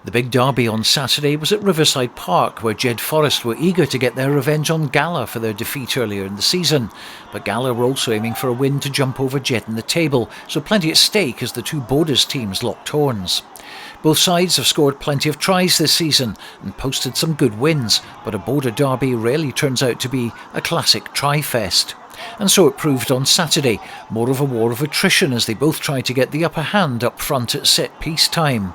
The big derby on Saturday was at Riverside Park, where Jed-Forest were eager to get their revenge on Gala for their defeat earlier in the season. But Gala were also aiming for a win to jump over Jed in the table, so plenty at stake as the two Borders teams locked horns. Both sides have scored plenty of tries this season and posted some good wins, but a Border derby rarely turns out to be a classic try-fest. And so it proved on Saturday, more of a war of attrition as they both tried to get the upper hand up front at set-piece time.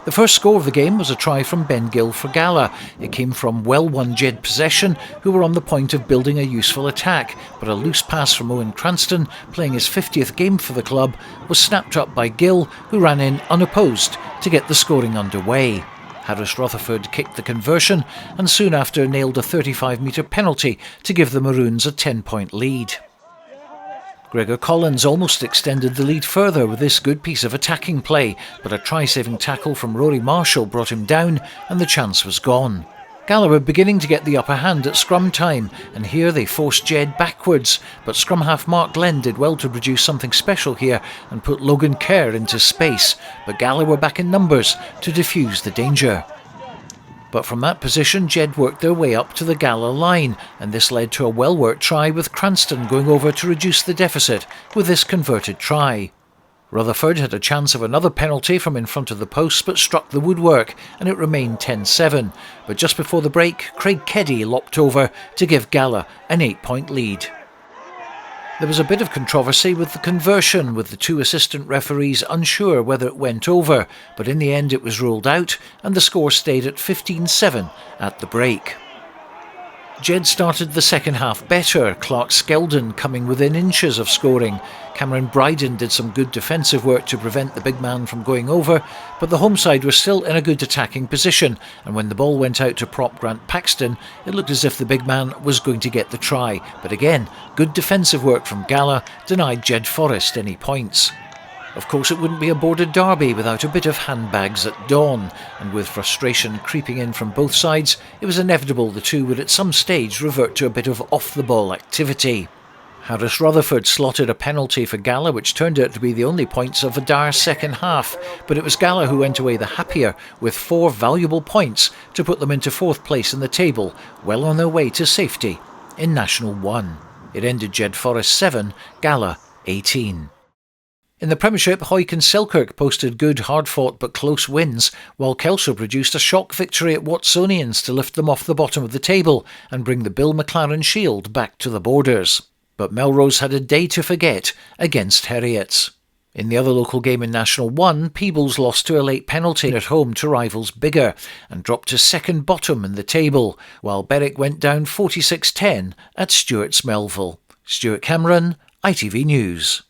The first score of the game was a try from Ben Gill for Gala. It came from well-won Jed possession, who were on the point of building a useful attack, but a loose pass from Owen Cranston, playing his 50th game for the club, was snapped up by Gill, who ran in unopposed to get the scoring underway. Harris Rutherford kicked the conversion and soon after nailed a 35-metre penalty to give the Maroons a 10-point lead. Gregor Collins almost extended the lead further with this good piece of attacking play, but a try-saving tackle from Rory Marshall brought him down and the chance was gone. Gala were beginning to get the upper hand at scrum time, and here they forced Jed backwards, but scrum half Mark Glenn did well to produce something special here and put Logan Kerr into space, but Gala were back in numbers to defuse the danger. But from that position, Jed worked their way up to the Gala line, and this led to a well-worked try with Cranston going over to reduce the deficit with this converted try. Rutherford had a chance of another penalty from in front of the post but struck the woodwork, and it remained 10-7. But just before the break, Craig Keddy lopped over to give Gala an 8-point lead. There was a bit of controversy with the conversion, with the two assistant referees unsure whether it went over, but in the end it was ruled out and the score stayed at 15-7 at the break. Jed started the second half better, Clark Skeldon coming within inches of scoring. Cameron Bryden did some good defensive work to prevent the big man from going over, but the home side was still in a good attacking position, and when the ball went out to prop Grant Paxton, it looked as if the big man was going to get the try. But again, good defensive work from Gala denied Jed-Forest any points. Of course, it wouldn't be a Border derby without a bit of handbags at dawn, and with frustration creeping in from both sides, it was inevitable the two would at some stage revert to a bit of off-the-ball activity. Harris Rutherford slotted a penalty for Gala, which turned out to be the only points of a dire second half, but it was Gala who went away the happier, with 4 valuable points to put them into 4th place in the table, well on their way to safety in National 1. It ended Jed-Forest 7, Gala 18. In the Premiership, Hawick and Selkirk posted good, hard-fought but close wins, while Kelso produced a shock victory at Watsonians to lift them off the bottom of the table and bring the Bill McLaren Shield back to the Borders. But Melrose had a day to forget against Heriots. In the other local game in National 1, Peebles lost to a late penalty at home to rivals Biggar and dropped to second bottom in the table, while Berwick went down 46-10 at Stuart's Melville. Stuart Cameron, ITV News.